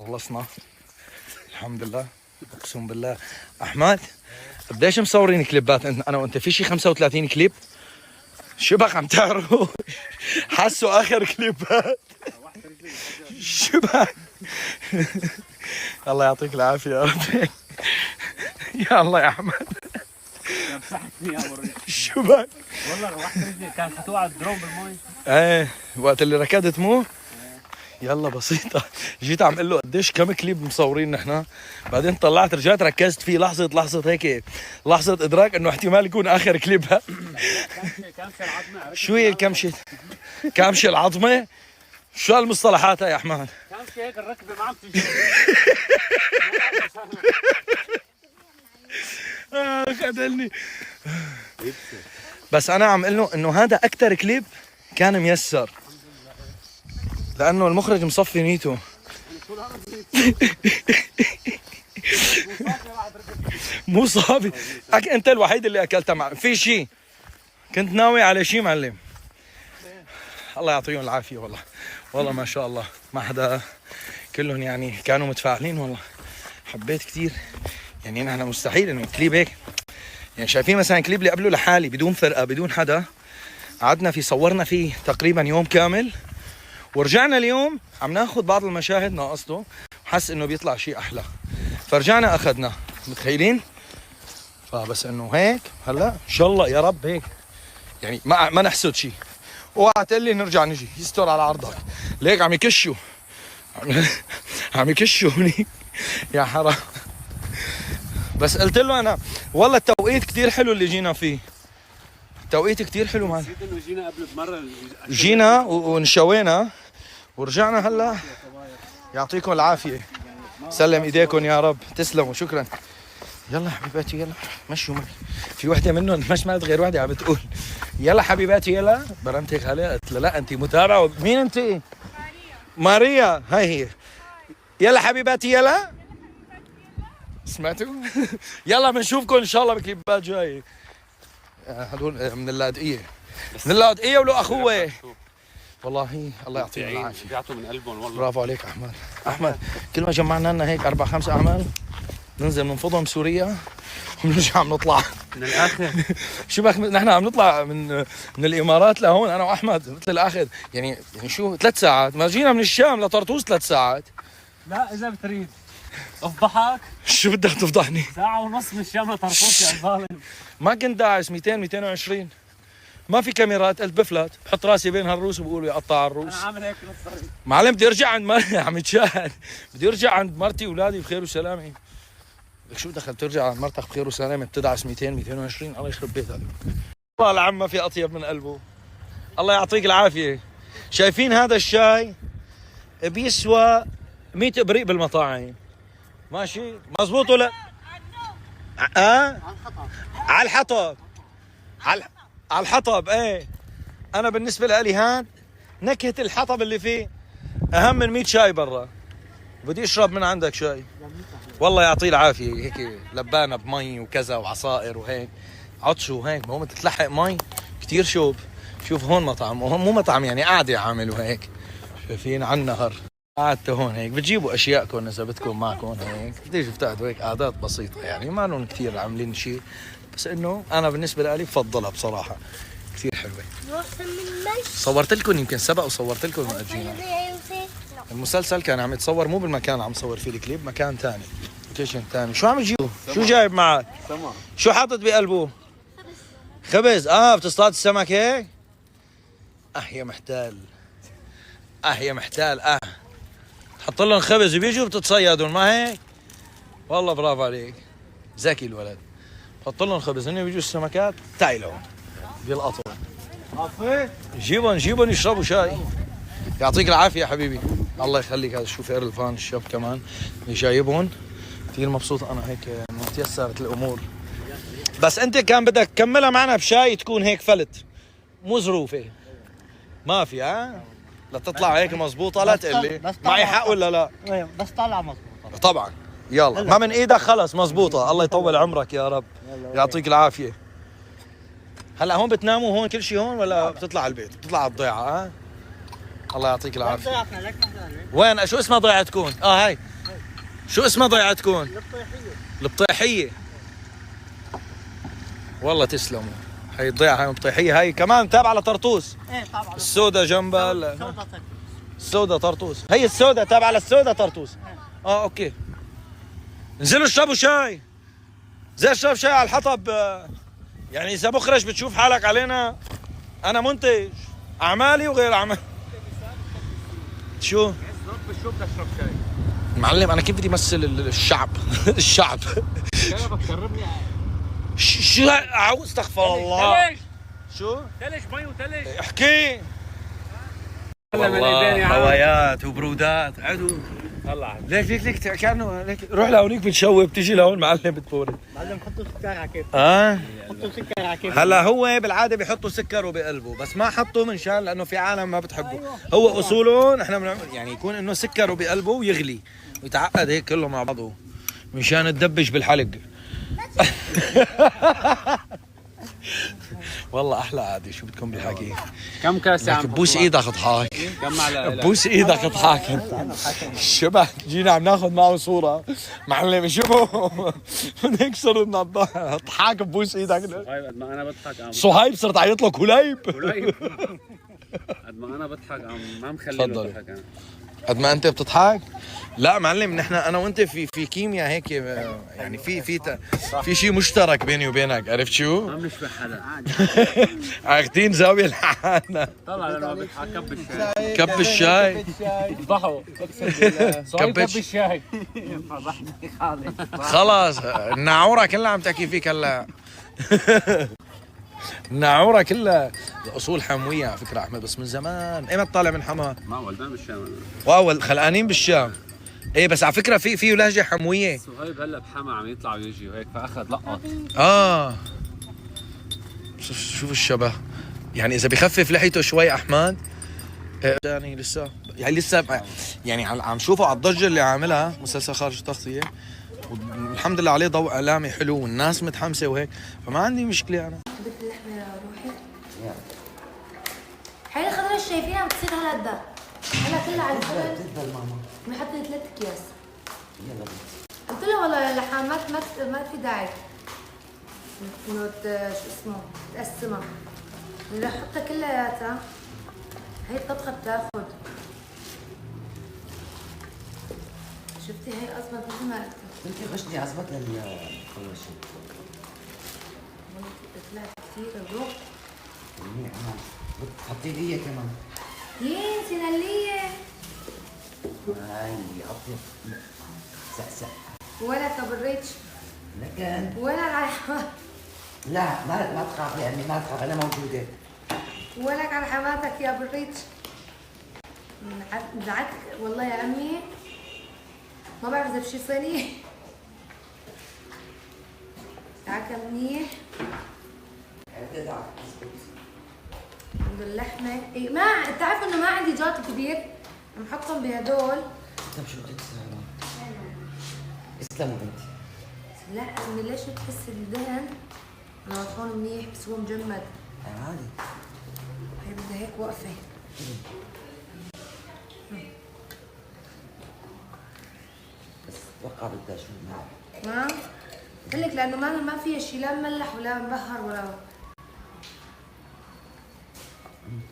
خلصنا الحمد لله. اقسم بالله احمد قديش مصورين كليبات انا وانت؟ في شي 35 كليب. شبك عم تعرف حسوا اخر كليبات شبك. الله يعطيك العافيه يا ربي. يا الله يا احمد شبك. والله روحت رجلي كانت حتوقع الدرون بالمي. ايه وقت اللي ركضت مو يلا بسيطة. جيت عم قل له قديش كم كليب مصورين نحن، بعدين طلعت رجعت ركزت فيه لحظة هيك لحظة إدراك إنه احتمال يكون آخر كليبها. كمشة العظمة. شو هي الكمشة؟ كمشة العظمة؟ شو هالمصطلحات يا أحمد؟ كمشة هيك الركبة ما عم تجي. خذلني. بس أنا عم قل له إنه هذا أكثر كليب كان ميسر، لأنه المخرج مصفي نيته. مو صافي. انت الوحيد اللي اكلتها مع في شيء كنت ناوي على شيء معلم. الله يعطيهم العافيه والله ما شاء الله ما حدا، كلهم يعني كانوا متفاعلين والله. حبيت كثير يعني. نحن مستحيل انه كليب هيك يعني. شايفين مثلا كليب اللي قبله لحالي بدون فرقه بدون حدا، قعدنا فيه صورنا فيه تقريبا يوم كامل، ورجعنا اليوم عم ناخذ بعض المشاهد ناقصته وحس انه بيطلع شيء احلى، فرجعنا اخذنا. متخيلين؟ فبس انه هيك هلا ان شاء الله يا رب هيك يعني ما نحسد شيء. اوعى تقول لي نرجع نجي يستر على عرضك. ليك عم يكشوا عم يكشوا هنيك يا حرام. بس قلت له انا والله التوقيت كثير حلو اللي جينا فيه. توقيت كثير حلو معنا. نسيت انه جينا قبل بمرة. جينا ونشوينا ورجعنا هلا. يعطيكم العافية. سلم ايديكم يا رب. تسلموا شكرا. يلا حبيباتي يلا مشوا معي. في وحدة منهم مش مالت غير وحدة عم بتقول يلا حبيباتي يلا. برمت هيك عليها قلت لها لا انت متابعة. مين انت؟ ماريا. هاي هي. يلا حبيباتي يلا. سمعتوا؟ يلا بنشوفكم ان شاء الله بكليبات جاي. هدول من اللاذقية. من اللاذقية ولو اخوه. والله الله يعطيهم العافية. بيعطوا من قلبهم والله. برافو عليك احمد. كل ما جمعنا لنا هيك 4-5 اعمال ننزل ننفضهم بسوريا ونرجع بنطلع من الاخر. شو بك نحن عم نطلع من الامارات لهون انا واحمد مثل الاخذ يعني شو 3 ساعات. ما جينا من الشام لطرطوس 3 ساعات. لا اذا بتريد افضحك. شو بدك تفضحني؟ 1.5 ساعة من الشام لطرطوس يا ظالم. ما كنت داعس 220. ما في كاميرات. قلت بفلت بحط راسي بين هالروس وبقولوا يقطع الروس. انا عامل هيك نص طريق. معلم بدي ارجع عند عم يتشاهد. بدي ارجع عند مرتي واولادي بخير وسلامه. لك شو دخل ترجع عند مرتك بخير وسلامه بتدعس 220. الله يخرب بيتك. والله العم ما في اطيب من قلبه. الله يعطيك العافيه. شايفين هذا الشاي بيسوى 100 ابريق بالمطاعم. ماشي مزبوط ولا؟ على الحطب. على الحطب. ايه انا بالنسبه لي هاد نكهه الحطب اللي فيه اهم من 100 شاي برا. بدي اشرب من عندك شاي. والله يعطيه العافيه. هيك لبانه بمي وكذا وعصائر وهيك عطش وهيك. ما هو تتلحق مي كثير شوب. شوف هون مطعم وهون مو مطعم يعني قاعده عاملوا هيك. شايفين على النهر قعدت هون هيك. بتجيبوا اشياءكم اذا بدكم معكم هيك. بتيجوا بتقعدوا هيك قعدات بسيطه يعني ما لهم كثير عاملين شيء، بس انه انا بالنسبه لي بفضلها بصراحه كثير حلوه. صورت لكم يمكن سبق وصورت لكم وقت جينا. المسلسل كان عم يتصور مو بالمكان اللي عم صور فيه الكليب، مكان ثاني لوكيشن ثاني. شو عم تجيبوا؟ شو جايب معك؟ سمك. شو حاطط بقلبه؟ خبز. بتصطاد السمك هيك؟ يا محتال. يا محتال. تحط لهم خبز وبيجوا بتتصيدون ما هيك؟ والله برافو عليك. ذكي الولد. حط لهم خبز هن بيجوا السمكات تعالوا بيلقطوا. جيبهم يشربوا شاي. يعطيك العافيه يا حبيبي. الله يخليك. هذا الشوفير الفان الشاب كمان اللي جايبهم. كثير مبسوط انا هيك انه تيسرت الامور. بس انت كان بدك تكملها معنا بشاي تكون هيك فلت مو ظروفه. ما في لا تطلع هيك مزبوطه. لا تقول لي معي حق ولا لا. بس طلع مظبوط طبعا. يلا ما من ايدك خلص مزبوطه. الله يطول عمرك يا رب. يعطيك العافيه. هلا هون بتناموا هون كل شيء هون ولا بتطلع على البيت؟ بتطلع على الضيعه الله يعطيك العافيه. ضيعتنا لك واحدة. وين شو اسمها ضيعة تكون؟ هاي شو اسمها ضيعة تكون؟ الطيحية. البطيحيه. والله تسلموا. هي الضيعة، هاي البطيحيه، هاي كمان تابعه لطرطوس. ايه طبعا. السوداء جنبها سودة طيب. السوداء طرطوس. هي السوداء تابعه للسوداء طرطوس. اوكي. انزلوا اشربوا شاي. زي اشرب شاي على الحطب. يعني اذا مخرج بتشوف حالك علينا، انا منتج اعمالي وغير اعمالي. شو؟ شو بدك تشرب شاي؟ معلم انا كيف بدي امثل الشعب؟ الشعب. شربك شربني. شو اعوذ استغفر الله. ثلج. شو؟ ثلج مي وثلج. احكي. والله والله هوايات وبرودات عدو. طلع. ليك كانه ليك. روح لهونيك بتشوي، بتيجي لهون معلم بتبورد. معلم حطوا سكر على كيف. حطوا سكر على كيف. هلا هو بالعاده بيحطوا سكر بقلبه، بس ما حطوا منشان لانه في عالم ما بتحبه. أيوة. هو اصولهم احنا بنعمل يعني يكون انه سكر بقلبه ويغلي ويتعقد هيك كله مع بعضه مشان تدبش بالحلق. والله احلى قعده. شو بدكم بالحكي؟ كم كاس يا عم؟ بوس ايدك اضحك. كم معلقة؟ بوس ايدك اضحك انت. شبه جينا عم ناخذ معه صوره. معلم شو بنكسر النظاره. اضحك ببوس ايدك. صهيب قد ما انا بضحك عم. صهيب صرت عيط له كليب. قد ما انا بضحك عم ما مخليني تفضل. اضحك انا. قد ما انت بتضحك. لا معلم نحن انا وانت في كيمياء هيك، يعني في شيء مشترك بيني وبينك. عرفت شو؟ ما بنشبه حدا. اخذين زاويه لحالنا. طلع لانه بضحك. كب الشاي. كب الشاي. ضحوا اقسم بالله. كب الشاي. فضحني خالص. خلاص الناعوره كلها عم تحكي فيك هلا. الناعوره كلها اصول حمويه على فكره احمد، بس من زمان. ايمت طالع من حما؟ ما ولدان بالشام. واول خلقانين بالشام. ايه بس على فكره في لهجه حمويه. صهيب هلا بحما عم يطلع ويجي وهيك فاخذ لقط. شوف الشبه. يعني اذا بخفف لحيته شوي احمد. يعني لسه يعني عم شوفه على الضجه اللي عاملها مسلسل خارج التغطيه، والحمد لله عليه ضوء اعلامي حلو والناس متحمسه وهيك، فما عندي مشكله انا. بدك اللحمه يا روحي؟ هاي الخضره اللي شايفينها بتصير هلا هلا كلها على الفرن. تفضل ماما. بنحط 3 اكياس. يلا قلت له والله اللحمات ما في داعي انه شو اسمه تقسمها. بدي احطها كلياتها. هي الطبخه بتاخذ. شفتي هي اصلا مثل ما قلت انت غشني عزبك كل شيء. طلعت كثير الروح. منيح عمل. بتحطي لي إياه كمان. يين سيناليه. هاي اطيب. سقسق. ولا كبريتش لكن ولا لا ما تخاف يا امي، ما تخاف انا موجوده. ولك على حماتك يا بريتش. دعك والله يا امي ما بعرف اذا بشي صينيه. دعك منيح. عند اللحمه إيه ما بتعرف انه ما عندي جات كبير بنحطهم بهدول. طيب شو بدك تسوي؟ اسلموا بنتي. لا امي ليش بتحس الدهن انا مطحون منيح بس هو مجمد. عادي. هي بدها هيك وقفه. بس اتوقع بدها شو معك. ما قلت لك لانه ما فيها شيء لا مملح ولا مبهر ولا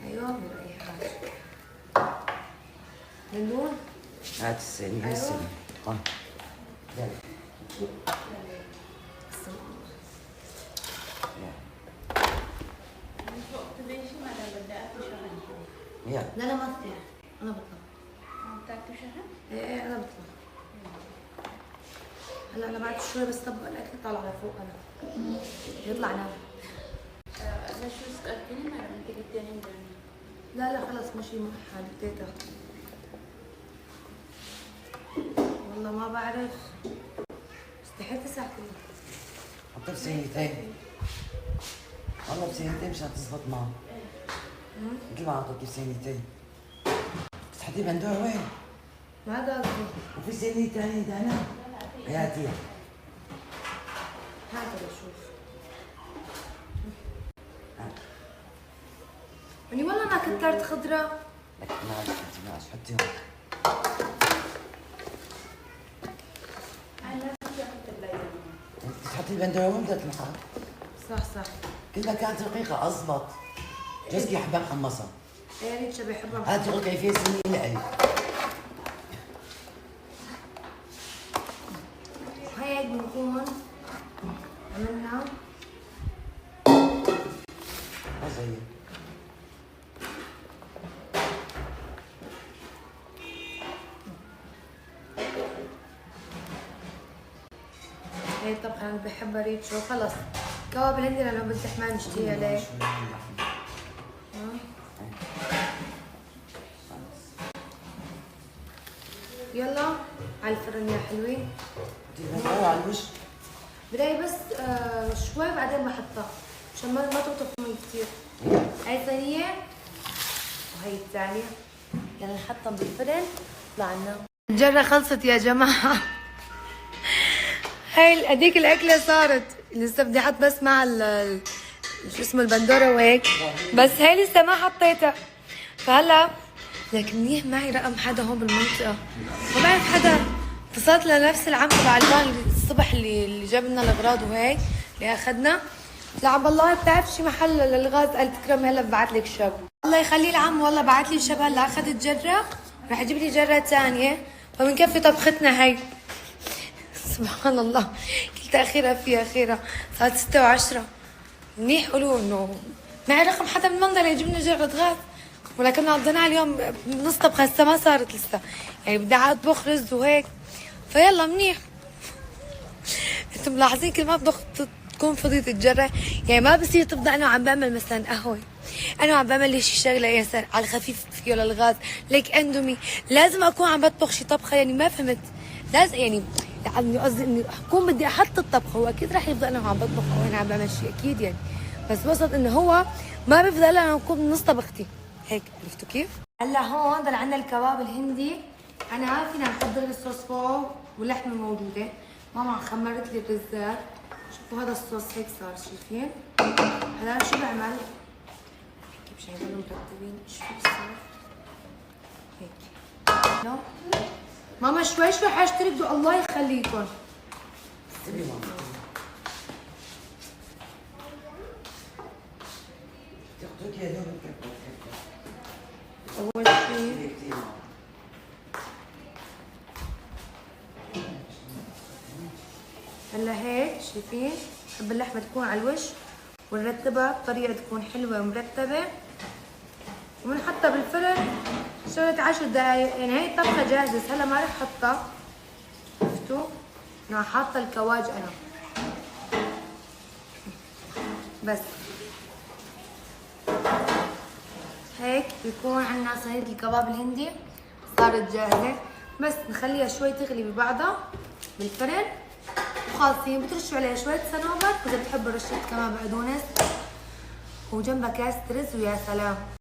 ايوه ولا اي حاجه. اللون هات السني هاي السني. يلا. يلا. لا ما اطلع انا بطلع. بتاكلوا شهر؟ ايه انا بطلع. هلا انا بعد شوي بس طبق الاكل طالع لفوق انا. يطلع نام. انا شو سألتني ما انت قلت لي لا خلص ماشي مع حالي تيتا. والله ما بعرف. استحيت اساعدك. حطها بسنتين. والله بسنتين مشان تزبط معه. مثل ما عطوكي بسنتين. بس حطي بندور وين؟ ما قصدي. وفي سنة ثانية دانا؟ حياتي. هذا بشوف. يعني والله ما كترت خضرة. لك ماشي حطيهم. تحطي البندوره بدها تنحط. صح. كل ما كانت رقيقه اضبط. جوزك يحبها محمصه. يا ريت شو بيحبها. هاتي غلقي كيفيه سنين لإلي. هيك بنكون عملنا زي هي الطبخة أنا بحبها ريتشو. خلص كواب الهندي لأنه بدي ما نشتهي عليه. يلا على الفرن يا حلوين. بدي على الوش. بداية بس شوي بعدين بحطها عشان ما تطفي مي كثير. هاي ثانية وهي الثانية. يلا نحطها بالفرن طلع لنا. الجرة خلصت يا جماعة. هاي هذيك الأكلة صارت لسه بدي أحط بس مع شو اسمه البندورة وهيك، بس هاي لسه ما حطيتها. فهلا لكن منيح معي رقم حدا هون بالمنطقة، ما بعرف حدا. اتصلت لنفس العم تبع البان الصبح اللي جاب لنا الأغراض وهيك اللي أخذنا. قلت له عم والله بتعرف شي محل للغاز؟ قال تكرمي هلا ببعث لك شب. الله يخليه العم والله بعث لي شب هلا أخذت جرة رح يجيب لي جرة ثانية فبنكفي طبختنا هي. سبحان الله قلت أخيرا فيها خيرا. صارت 6 و10. منيح قولوا إنه معي رقم حدا من المنظرة يجيب لنا جرة غاز، ولكن قضيناها اليوم نص طبخة لسه ما صارت لسه، يعني بدي اطبخ رز وهيك. فيلا منيح. انتم ملاحظين كل ما اطبخ تكون فضيت الجرة، يعني ما بصير تفضل انا وعم بعمل مثلا قهوة، انا وعم بعمل لي شي شغلة يعني على الخفيف فيه للغاز ليك اندومي، لازم اكون عم بطبخ شي طبخة. يعني ما فهمت، لازم يعني قصدي اني اكون بدي احط الطبخة، هو اكيد رح يفضل انا وعم بطبخ او انا عم بعمل شي اكيد يعني، بس بقصد انه هو ما بفضل انا اكون نص طبختي هيك. عرفتوا كيف؟ هلا هون ضل عندنا الكباب الهندي. انا فينا نحضر الصوص فوق واللحمه موجوده. ماما خمرت لي الرزات. شوفوا هذا الصوص هيك صار، شايفين؟ هلا شو بعمل؟ كيف شايفين مرتبين؟ شو بصير؟ هيك. نو ماما شوي حاجترك بدو الله يخليكم. سيبي ماما. تاخذوك يا دوب اول شيء هلا هيك شايفين؟ بحب اللحمه تكون على الوش ونرتبها بطريقه تكون حلوه ومرتبه وبنحطها بالفرن شغله 10 دقائق. يعني هي الطبخه جاهزه، هلا ما رح احطها. شفتوا؟ انا حاطه الكواج انا بس هيك بيكون عندنا صينية الكباب الهندي صارت جاهزة. بس نخليها شوي تغلي ببعضها بالفرن وخالصين. بترشوا عليها شوية صنوبر وإذا بتحبوا رشة كمان بقدونس وجنبها كاسة رز ويا سلام.